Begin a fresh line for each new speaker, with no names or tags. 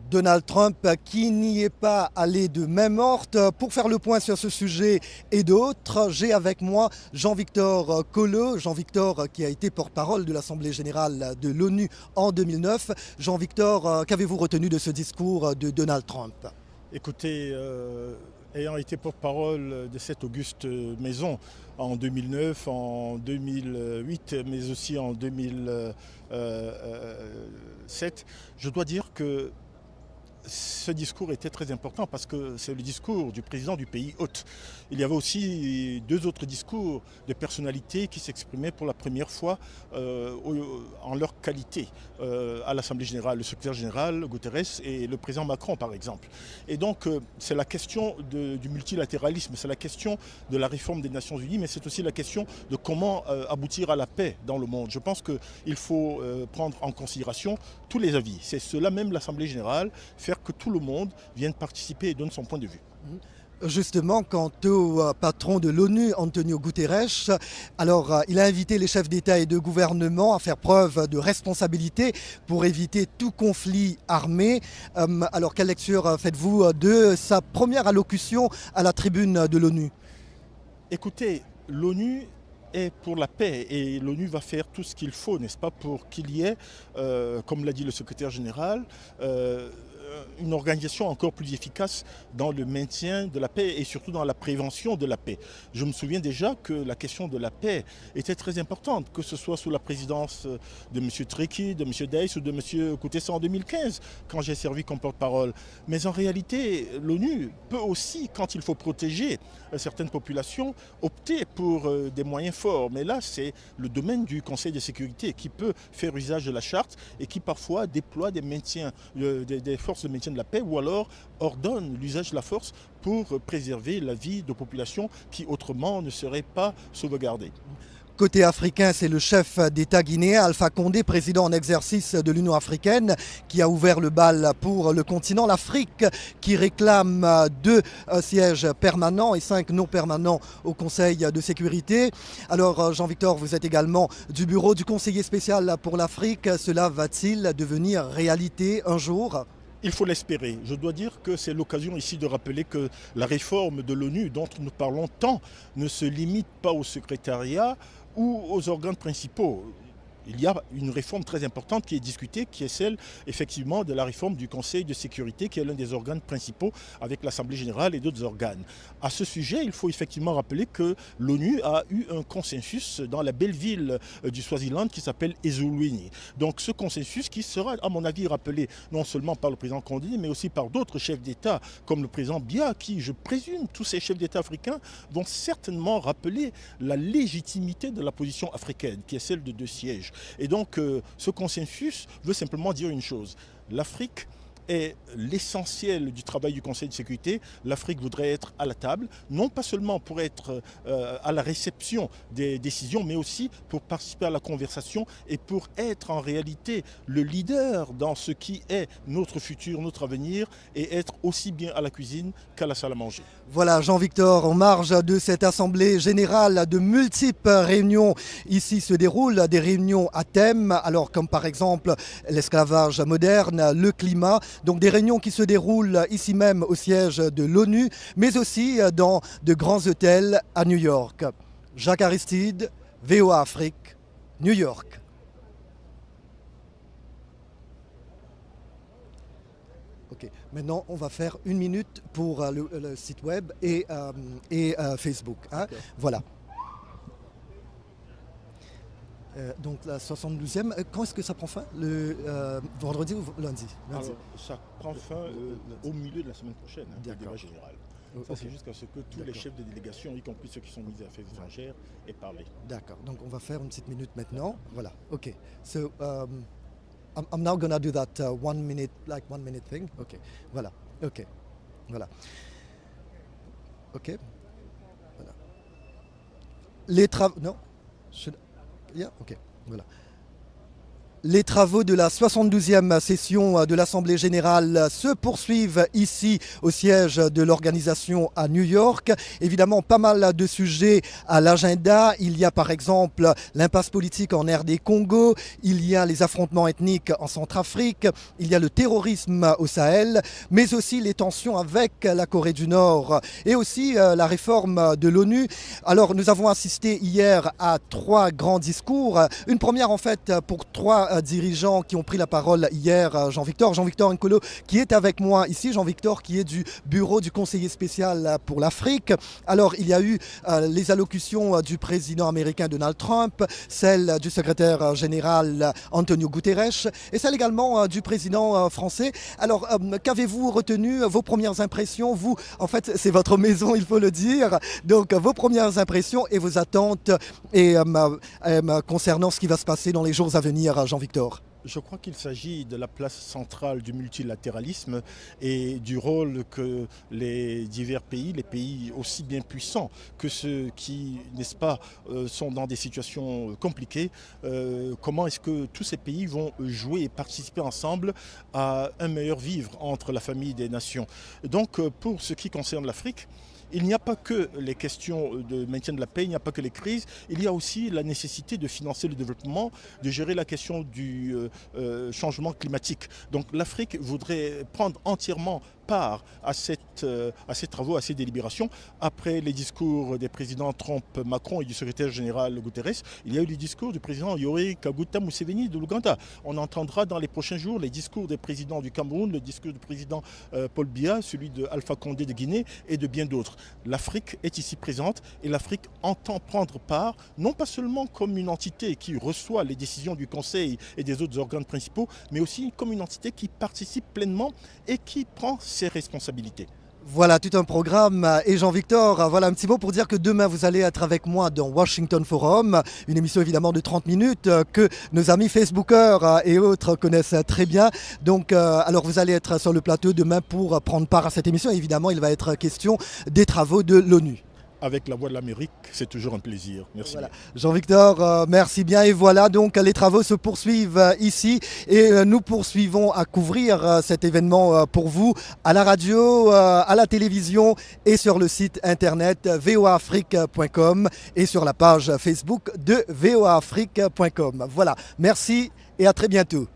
Donald Trump qui n'y est pas allé de main morte. Pour faire le point sur ce sujet et d'autres, j'ai avec moi Jean-Victor Colleux. Jean-Victor qui a été porte-parole de l'Assemblée générale de l'ONU en 2009. Jean-Victor, qu'avez-vous retenu de ce discours de Donald Trump?
Écoutez, ayant été porte-parole de cette auguste maison en 2009, en 2008, mais aussi en 2007, je dois dire que ce discours était très important parce que c'est le discours du président du pays hôte. Il y avait aussi deux autres discours de personnalités qui s'exprimaient pour la première fois en leur qualité à l'Assemblée générale, le secrétaire général Guterres et le président Macron par exemple. Et donc c'est la question du multilatéralisme, c'est la question de la réforme des Nations Unies, mais c'est aussi la question de comment aboutir à la paix dans le monde. Je pense qu'il faut prendre en considération tous les avis. C'est cela même l'Assemblée générale, faire que tout le monde vienne participer et donne son point de vue.
Justement, quant au patron de l'ONU, Antonio Guterres, alors il a invité les chefs d'État et de gouvernement à faire preuve de responsabilité pour éviter tout conflit armé. Alors quelle lecture faites-vous de sa première allocution à la tribune de l'ONU?
Écoutez, l'ONU est pour la paix et l'ONU va faire tout ce qu'il faut, n'est-ce pas, pour qu'il y ait, comme l'a dit le secrétaire général, une organisation encore plus efficace dans le maintien de la paix et surtout dans la prévention de la paix. Je me souviens déjà que la question de la paix était très importante, que ce soit sous la présidence de M. Trekkie, de M. Deys ou de M. Koutessa en 2015, quand j'ai servi comme porte-parole. Mais en réalité, l'ONU peut aussi, quand il faut protéger certaines populations, opter pour des moyens forts. Mais là, c'est le domaine du Conseil de sécurité qui peut faire usage de la charte et qui parfois déploie des forces de maintien de la paix ou alors ordonne l'usage de la force pour préserver la vie de populations qui autrement ne seraient pas sauvegardées.
Côté africain, c'est le chef d'État guinéen, Alpha Condé, président en exercice de l'Union africaine, qui a ouvert le bal pour le continent. L'Afrique qui réclame 2 sièges permanents et 5 non permanents au Conseil de sécurité. Alors Jean-Victor, vous êtes également du bureau du conseiller spécial pour l'Afrique. Cela va-t-il devenir réalité un jour ?
Il faut l'espérer. Je dois dire que c'est l'occasion ici de rappeler que la réforme de l'ONU dont nous parlons tant ne se limite pas au secrétariat ou aux organes principaux. Il y a une réforme très importante qui est discutée, qui est celle effectivement de la réforme du Conseil de sécurité, qui est l'un des organes principaux avec l'Assemblée générale et d'autres organes. À ce sujet, il faut effectivement rappeler que l'ONU a eu un consensus dans la belle ville du Swaziland qui s'appelle Ezulwini. Donc ce consensus qui sera, à mon avis, rappelé non seulement par le président Condé, mais aussi par d'autres chefs d'État, comme le président Biya, qui, je présume, tous ces chefs d'État africains vont certainement rappeler la légitimité de la position africaine, qui est celle de 2 sièges. Et donc ce consensus veut simplement dire une chose. L'Afrique est l'essentiel du travail du Conseil de sécurité. L'Afrique voudrait être à la table, non pas seulement pour être à la réception des décisions, mais aussi pour participer à la conversation et pour être en réalité le leader dans ce qui est notre futur, notre avenir, et être aussi bien à la cuisine qu'à la salle à manger.
Voilà, Jean-Victor, en marge de cette assemblée générale, de multiples réunions ici se déroulent, des réunions à thème, alors comme par exemple l'esclavage moderne, le climat, donc des réunions qui se déroulent ici même au siège de l'ONU, mais aussi dans de grands hôtels à New York. Jacques Aristide, VOA Afrique, New York. Ok, maintenant on va faire 1 minute pour le site web et Facebook. Hein. Voilà. Donc la 72e, quand est-ce que ça prend fin? Le vendredi ou lundi?
Alors, ça prend fin au milieu de la semaine prochaine, le débat général. Ça, c'est jusqu'à ce que tous les chefs de délégation, y compris ceux qui sont mis à affaires étrangères, aient parlé.
D'accord, donc on va faire une petite minute maintenant. Voilà, ok. So, I'm now gonna do that 1 minute, like 1 minute thing. Ok, voilà, ok, voilà. Ok, voilà. Les travaux, non? Yeah, ok, voilà. Les travaux de la 72e session de l'Assemblée générale se poursuivent ici au siège de l'organisation à New York. Évidemment, pas mal de sujets à l'agenda. Il y a par exemple l'impasse politique en RD Congo, il y a les affrontements ethniques en Centrafrique, il y a le terrorisme au Sahel, mais aussi les tensions avec la Corée du Nord et aussi la réforme de l'ONU. Alors nous avons assisté hier à 3 grands discours. Une première en fait pour 3 dirigeants qui ont pris la parole hier, Jean-Victor Nkolo qui est avec moi ici, Jean-Victor qui est du bureau du conseiller spécial pour l'Afrique. Alors il y a eu les allocutions du président américain Donald Trump, celle du secrétaire général Antonio Guterres et celle également du président français. Alors qu'avez-vous retenu, vos premières impressions? Vous, en fait c'est votre maison, il faut le dire, donc vos premières impressions et vos attentes et concernant ce qui va se passer dans les jours à venir, Jean-Victor.
Je crois qu'il s'agit de la place centrale du multilatéralisme et du rôle que les divers pays, les pays aussi bien puissants que ceux qui, n'est-ce pas, sont dans des situations compliquées, comment est-ce que tous ces pays vont jouer et participer ensemble à un meilleur vivre entre la famille des nations. Donc pour ce qui concerne l'Afrique, il n'y a pas que les questions de maintien de la paix, il n'y a pas que les crises, il y a aussi la nécessité de financer le développement, de gérer la question du changement climatique. Donc l'Afrique voudrait prendre entièrement part à ces travaux, à ces délibérations. Après les discours des présidents Trump, Macron et du secrétaire général Guterres, il y a eu les discours du président Yoweri Kaguta Museveni de l'Ouganda. On entendra dans les prochains jours les discours des présidents du Cameroun, le discours du président Paul Biya, celui de Alpha Condé de Guinée et de bien d'autres. L'Afrique est ici présente et l'Afrique entend prendre part, non pas seulement comme une entité qui reçoit les décisions du Conseil et des autres organes principaux, mais aussi comme une entité qui participe pleinement et qui prend ses responsabilités.
Voilà tout un programme. Et Jean-Victor, voilà un petit mot pour dire que demain vous allez être avec moi dans Washington Forum, une émission évidemment de 30 minutes que nos amis Facebookers et autres connaissent très bien. Donc alors vous allez être sur le plateau demain pour prendre part à cette émission. Et évidemment il va être question des travaux de l'ONU.
Avec la Voix de l'Amérique, c'est toujours un plaisir. Merci.
Voilà. Jean-Victor, merci bien. Et voilà, donc les travaux se poursuivent ici et nous poursuivons à couvrir cet événement pour vous à la radio, à la télévision et sur le site internet voaafrique.com et sur la page Facebook de voaafrique.com. Voilà, merci et à très bientôt.